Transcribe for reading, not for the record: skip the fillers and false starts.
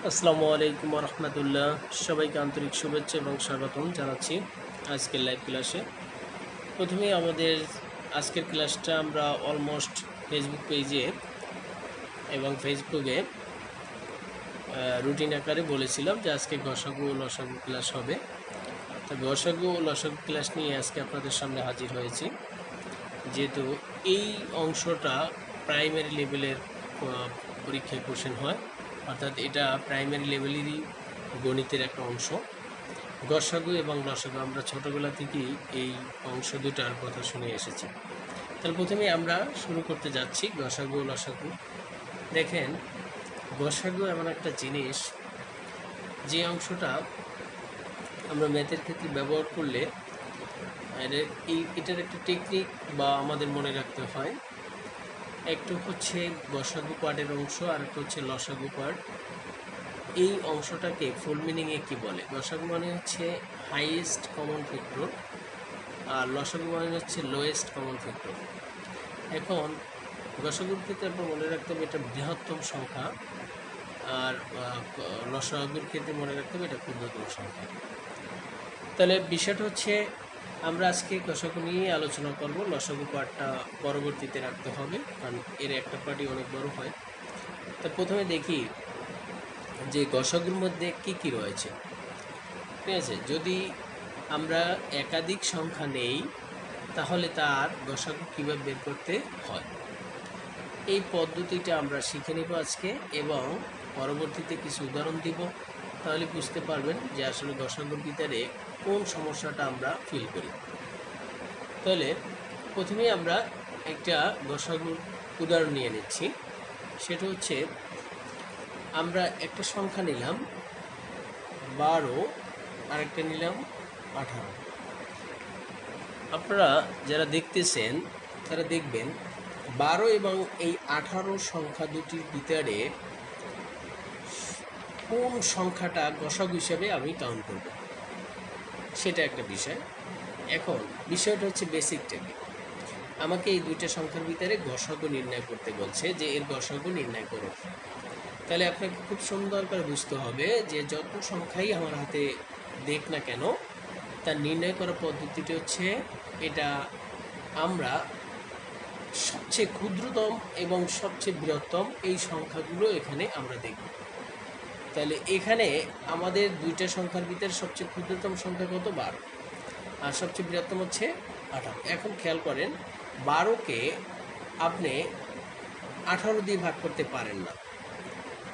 আসসালামু আলাইকুম রহমতুল্লাহ। সবাইকে আন্তরিক শুভেচ্ছা এবং স্বাগতম জানাচ্ছি আজকের লাইভ ক্লাসে। প্রথমেই আমাদের আজকের ক্লাসটা আমরা অলমোস্ট ফেসবুক পেজে এবং ফেসবুকে রুটিন আকারে বলেছিলাম যে আজকে গসাগু ও লসাগু ক্লাস হবে। তো গসাগু ও লসাগু ক্লাস নিয়ে আজকে আপনাদের সামনে হাজির হয়েছি। যেহেতু এই অংশটা প্রাইমারি লেভেলের পরীক্ষায় কোশ্চেন হয়, অর্থাৎ এটা প্রাইমারি লেভেলেরই গণিতের একটা অংশ। গসাগু এবং লসাগু আমরা ছোটোবেলা থেকেই এই অংশ দুটার কথা শুনে এসেছি। তাহলে প্রথমে আমরা শুরু করতে যাচ্ছি গসাগু ও লসাগু। দেখেন, গসাগু এমন একটা জিনিস যে অংশটা আমরা ম্যাথের ক্ষেত্রে ব্যবহার করলে এটার একটা টেকনিক বা আমাদের মনে রাখতে হয়। একটু হচ্ছে গসাগু পার্টের অংশ আর একটা হচ্ছে লসাগু পার্ট। এই অংশটাকে ফুল মিনিংয়ে কী বলে? গসাগু মানে হচ্ছে হাইয়েস্ট কমন ফ্যাক্টর আর লসাগু মানে হচ্ছে লোয়েস্ট কমন ফ্যাক্টর। এখন গসাগুর ক্ষেত্রে আপনার মনে রাখতে হবে এটা বৃহত্তম সংখ্যা, আর লসাগুর ক্ষেত্রে মনে রাখতে হবে এটা ক্ষুদ্রতম সংখ্যা। তাহলে বিষয়টা হচ্ছে আমরা আজকে গসাগু নিয়ে আলোচনা করব। লসাগু পার্টটা পরবর্তীতে রাখতে হবে, কারণ এর একটা পার্টই অনেক বড় হয়। তা প্রথমে দেখি যে গসাগুর মধ্যে কি কি রয়েছে। ঠিক আছে, যদি আমরা একাধিক সংখ্যা নেই তাহলে তার গসাগু কীভাবে বের করতে হয় এই পদ্ধতিটা আমরা শিখে নেব আজকে, এবং পরবর্তীতে কিছু উদাহরণ দিব। তাহলে বুঝতে পারবেন যে আসলে গসাগুর ভিতরে কোন সমস্যাটা আমরা ফিল করি। তাহলে প্রথমেই আমরা একটা গসাগুর উদাহরণ নিয়ে নিচ্ছি। সেটা হচ্ছে আমরা একটা সংখ্যা নিলাম 12, আরেকটা নিলাম 18। আপনারা যারা দেখতেছেন তারা দেখবেন 12 এবং এই 18 সংখ্যা দুটির ভিতরে কোন সংখ্যাটা গসাগু হিসাবে আমি কাউন্ট করব, সেটা একটা বিষয়। এখন বিষয়টা হচ্ছে বেসিক টেকনিক। আমাকে এই দুইটা সংখ্যার ভিতরে গসাগু নির্ণয় করতে বলছে যে এর গসাগু নির্ণয় করো। তাহলে আপনাকে খুব সুন্দর করে বুঝতে হবে যে যত সংখ্যাই আমার হাতে দেখ না কেন, তার নির্ণয় করার পদ্ধতিটি হচ্ছে এটা আমরা সবচেয়ে ক্ষুদ্রতম এবং সবচেয়ে বৃহত্তম এই সংখ্যাগুলো এখানে আমরা দেখব। তাহলে এখানে আমাদের দুইটা সংখ্যার ভিতরে সবচেয়ে ক্ষুদ্রতম সংখ্যা কত? 12, আর সবচেয়ে বৃহত্তম হচ্ছে 18। এখন খেয়াল করেন, 12কে আপনি 18 দিয়ে ভাগ করতে পারেন না।